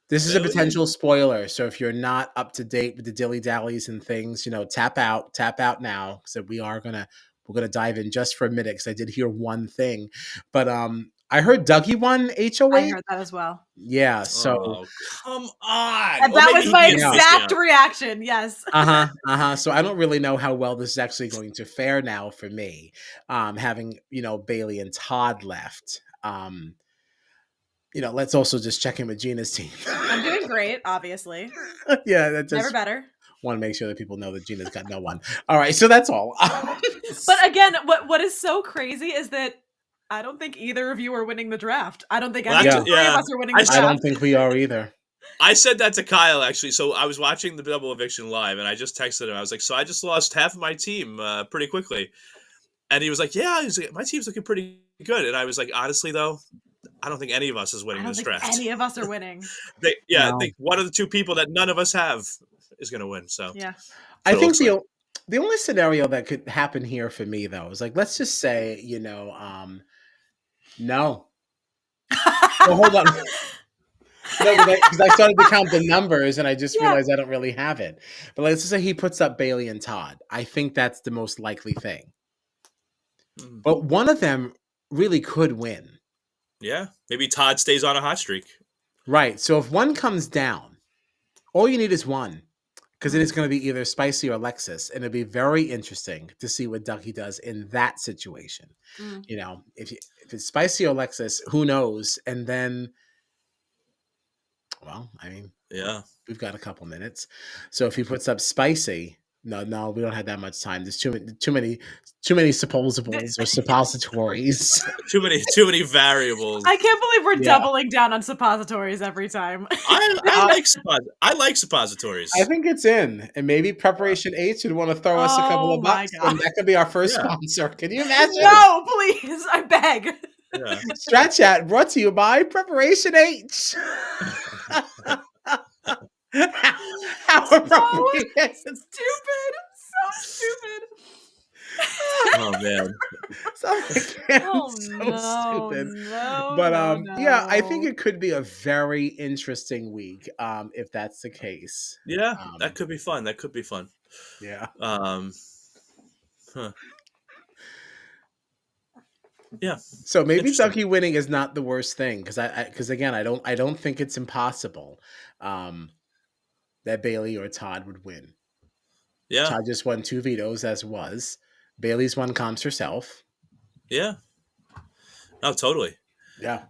This is a potential spoiler. So if you're not up to date with the dilly dallies and things, tap out now. So we're gonna dive in just for a minute, because I did hear one thing. But I heard Dougie won I HOH. heard that as well. Yeah, so Oh, come on. And Well, that maybe was my he is exact missing out. reaction. Yes. so I don't really know how well this is actually going to fare now for me, having Bailey and Todd left. Let's also just check in with Gina's team. I'm doing great, obviously. Yeah, that's Never just better. want to make sure that people know that Gina's got no one. All right, so that's all. But again, what is so crazy is that I don't think either of you are winning the draft. I don't think any of the three of us are winning the draft. I don't think we are either. I said that to Kyle, actually. So I was watching the double eviction live, and I just texted him. I was like, so I just lost half of my team pretty quickly. And he was like, yeah, my team's looking pretty good. And I was like, honestly, though, I don't think any of us is winning this draft. Any of us are winning. I think one of the two people that none of us have is going to win. So yeah, I think the only scenario that could happen here for me, though, is like, let's just say, no. Well, hold on. No, because I started to count the numbers and I just realized I don't really have it. But let's just say he puts up Bailey and Todd. I think that's the most likely thing. But one of them really could win. Yeah, maybe Todd stays on a hot streak. Right. So if one comes down, all you need is one. Because it is going to be either Spicy or Alexis. And it'll be very interesting to see what Dougie does in that situation. If it's Spicy or Alexis, who knows? And then, well, I mean, yeah, we've got a couple minutes. So if he puts up Spicy, no, we don't have that much time. There's too many supposables or suppositories. too many variables. I can't believe we're doubling down on suppositories every time. I like suppositories. I think it's in, and maybe Preparation H would want to throw us a couple of bucks, and that could be our first sponsor. Can you imagine? No, please, I beg. Yeah. Strat Chat brought to you by Preparation H. How appropriate. So stupid. Oh man. So stupid. But yeah, I think it could be a very interesting week if that's the case. Yeah, that could be fun. Yeah. Yeah. So maybe Dougie winning is not the worst thing because again, I don't think it's impossible that Bailey or Todd would win. Yeah. Todd just won 2 vetoes as was. Bailey's won comps herself. Yeah. Oh, totally. Yeah.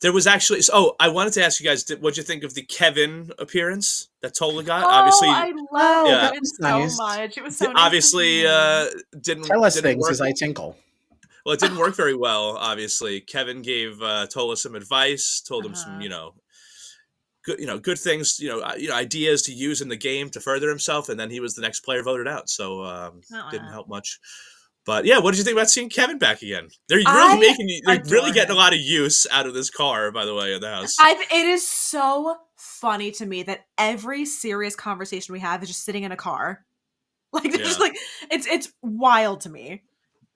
There was actually. I wanted to ask you guys, what'd you think of the Kevin appearance that Tola got? Oh, obviously, I love that it so nice. much. It was so obviously nice. Didn't tell us didn't things work. as I tinkle. Well, it didn't work very well. Obviously, Kevin gave Tola some advice, told him some good things, ideas to use in the game to further himself, and then he was the next player voted out. So didn't help much. But yeah, what did you think about seeing Kevin back again? They're really getting a lot of use out of this car, by the way, in the house. It is so funny to me that every serious conversation we have is just sitting in a car. It's wild to me.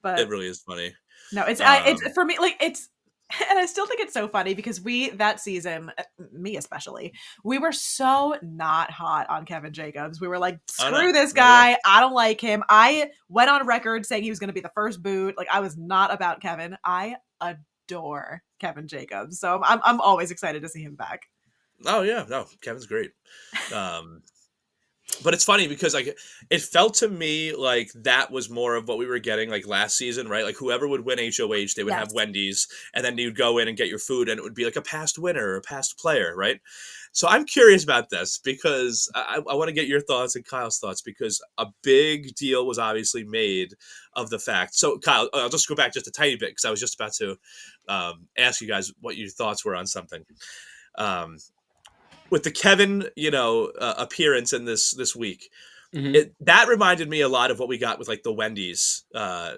But it really is funny. No, it's for me, and I still think it's so funny because that season, me especially, we were so not hot on Kevin Jacobs. We were like, screw this guy. I don't like him. I went on record saying he was going to be the first boot. Like, I was not about Kevin. I adore Kevin Jacobs. So I'm always excited to see him back. Oh, yeah. No, Kevin's great. But it's funny because it felt to me like that was more of what we were getting like last season, right? Like whoever would win HOH, they would have Wendy's, and then you'd go in and get your food, and it would be like a past winner or a past player, right? So I'm curious about this because I want to get your thoughts and Kyle's thoughts, because a big deal was obviously made of the fact. So Kyle, I'll just go back just a tiny bit because I was just about to ask you guys what your thoughts were on something. With the Kevin, appearance in this week, that reminded me a lot of what we got with like the Wendy's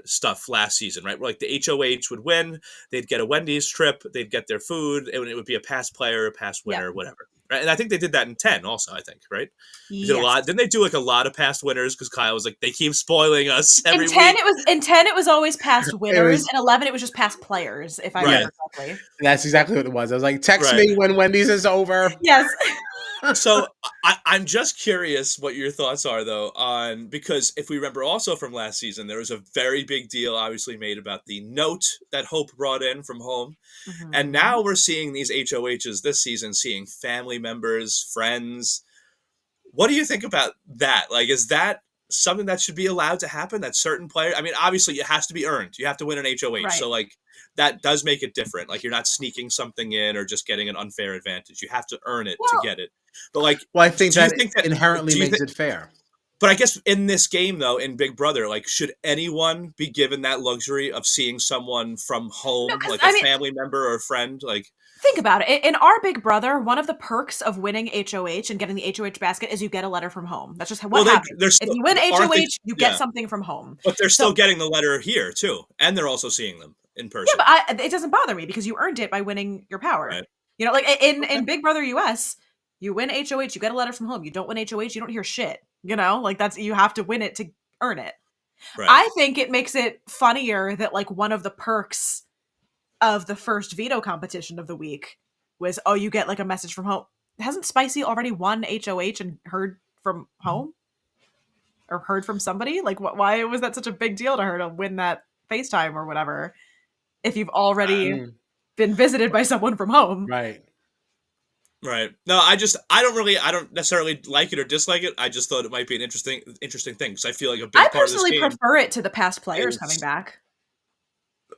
stuff last season, right? Where like the HOH would win, they'd get a Wendy's trip, they'd get their food, and it would be a past player, a past winner, whatever. Right? And I think they did that in 10 also, I think, right? Yes. Didn't they do like a lot of past winners? Because Kyle was like, they keep spoiling us every week. In 10 it was always past winners, and 11 it was just past players, if I remember correctly. That's exactly what it was. I was like, text me when Wendy's is over. Yes. So I'm just curious what your thoughts are though on, because if we remember also from last season, there was a very big deal obviously made about the note that Hope brought in from home. And Mhm. now we're seeing these HOHs this season, seeing family members, friends. What do you think about that? Like, is that something that should be allowed to happen? That certain players, I mean, obviously it has to be earned. You have to win an HOH. Right. So like that does make it different. Like you're not sneaking something in or just getting an unfair advantage. You have to earn it to Well, get it. But like, Well, I think do you that think that, inherently do you makes think, it fair. but I guess in this game though, in Big Brother, like should anyone be given that luxury of seeing someone from no, home, because like a I mean, family member or a friend? Like, think about it. In our Big Brother, one of the perks of winning HOH and getting the HOH basket is you get a letter from home. That's just well, what happens. they're If still, you win aren't they? HOH, you get Yeah. something from home. But they're So still getting the letter here too, and they're also seeing them in yeah, person. but it doesn't bother me because you earned it by winning your power. Right. You know, like in Okay. Big Brother US, you win HOH, you get a letter from home. You don't win HOH, you don't hear shit. You know, like that's you have to win it to earn it. Right. I think it makes it funnier that like one of the perks of the first veto competition of the week was, oh, you get like a message from home. Hasn't Spicy already won HOH and heard from home or heard from somebody? Like, why was that such a big deal to her to win that FaceTime or whatever? If you've already Mm, been visited by someone from home. right. Right. No, I don't necessarily like it or dislike it. I just thought it might be an interesting thing because I feel like a I big part of this personally game prefer it to the past players coming is back.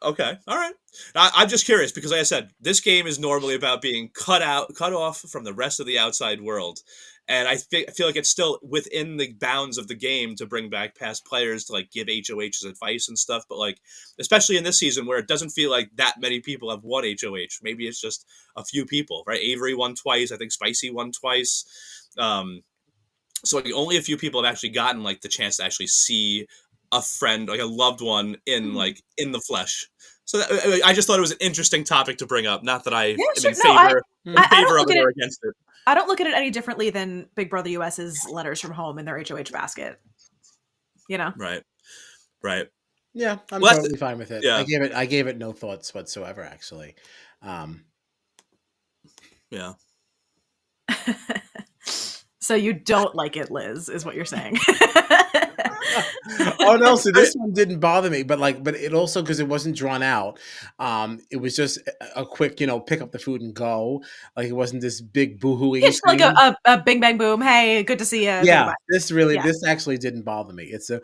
okay. All right. I'm just curious because, like I said, this game is normally about being cut off from the rest of the outside world, and I feel like it's still within the bounds of the game to bring back past players to like give HOHs advice and stuff. But like, especially in this season where it doesn't feel like that many people have won HOH. Maybe it's just a few people, right? Avery won twice. I think Spicy won twice. So like only a few people have actually gotten like the chance to actually see a friend, like a loved one, in like in the flesh. So I just thought it was an interesting topic to bring up. Not that I Yeah, am sure. in No, I, favor Mm. I don't of look it at or it. against it. I don't look at it any differently than Big Brother US's letters from home in their HOH basket. You know. Right. Right. Yeah, I'm Well, totally fine with it. yeah. I gave it no thoughts whatsoever, actually. Yeah. So you don't like it, Liz, is what you're saying. Oh no, so this one didn't bother me, but it also because it wasn't drawn out. It was just a quick, pick up the food and go. Like it wasn't this big boohooing It's like thing. a bing bang boom. Hey, good to see you. Yeah, Yeah. this actually didn't bother me. It's they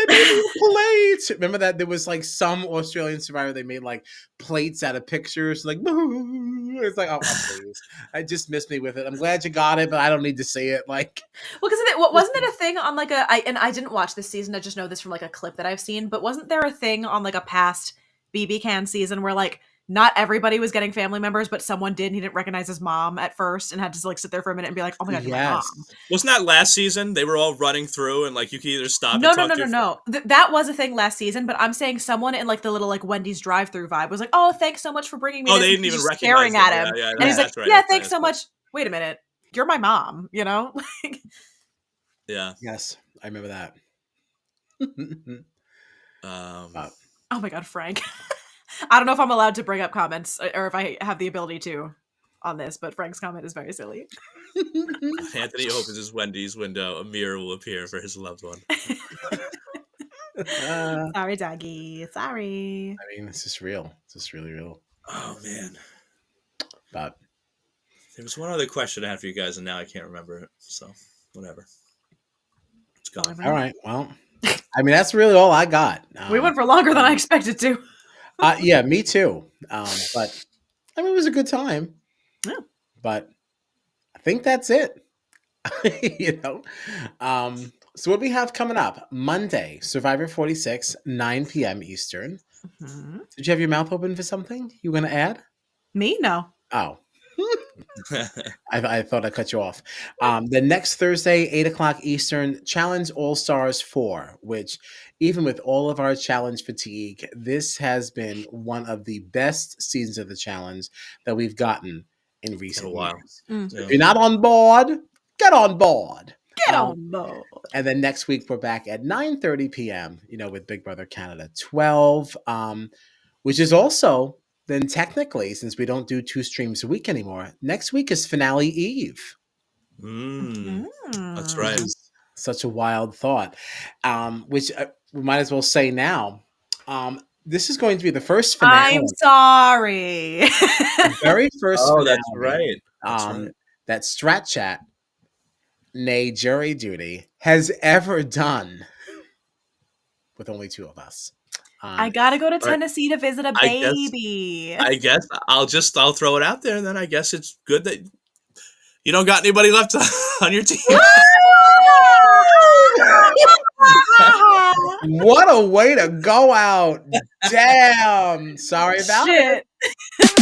made me a plate. Remember that there was like some Australian Survivor they made like plates out of pictures, like it's like, oh please, it just missed me with it. I'm glad you got it, but I don't need to see it. Like, Well, because wasn't it a thing on like I didn't watch this season. I just know this from like a clip that I've seen. But wasn't there a thing on like a past BB Can season where like not everybody was getting family members, but someone did and he didn't recognize his mom at first and had to like sit there for a minute and be like, oh my god, you're my mom. yes, Wasn't that last season? They were all running through and like you could either stop No, and no, talk no, to no, your no. That was a thing last season, but I'm saying someone in like the little like Wendy's drive-through vibe was like, "Oh, thanks so much for bringing me." Oh, this," they and didn't he's even just recognize staring them. at Yeah, him, yeah, and he's like, that's right. "Yeah, That's right, thanks that's so right. much." Wait a minute, you're my mom, you know? Yeah. yes, I remember that. But, Oh my god, Frank. I don't know if I'm allowed to bring up comments or if I have the ability to on this, but Frank's comment is very silly. Anthony opens his Wendy's window. A mirror will appear for his loved one. Sorry, doggy. Sorry. I mean, it's just real. It's just really real. Oh man. But There was one other question I had for you guys, and now I can't remember it. So whatever. It's gone. all right, well, I mean, that's really all I got. We went for longer than I expected to. Yeah, me too. But I mean, it was a good time. Yeah. But I think that's it. So what do we have coming up? Monday, Survivor 46, 9 p.m. Eastern. Mhm. Did you have your mouth open for something you want to add? Me? No. Oh, I thought I cut you off. The next Thursday, 8 o'clock Eastern, Challenge All Stars 4, which even with all of our challenge fatigue, this has been one of the best seasons of the challenge that we've gotten in recent while. years. Mm. So if you're not on board, get on board. Get on board. And then next week we're back at 9:30 p.m. With Big Brother Canada 12, which is also then technically, since we don't do 2 streams a week anymore, next week is finale eve. That's Mm. right. Which is such a wild thought. Which we might as well say now. This is going to be the first finale. I'm sorry. The very first Oh, finale. that's right. That's right. That Strat Chat, nay jury duty, has ever done with only 2 of us. I gotta go to right. Tennessee to visit a I guess- baby. I guess I'll throw it out there, and then I guess it's good that you don't got anybody left on your team. What a way to go out. Damn. Sorry about it. Shit.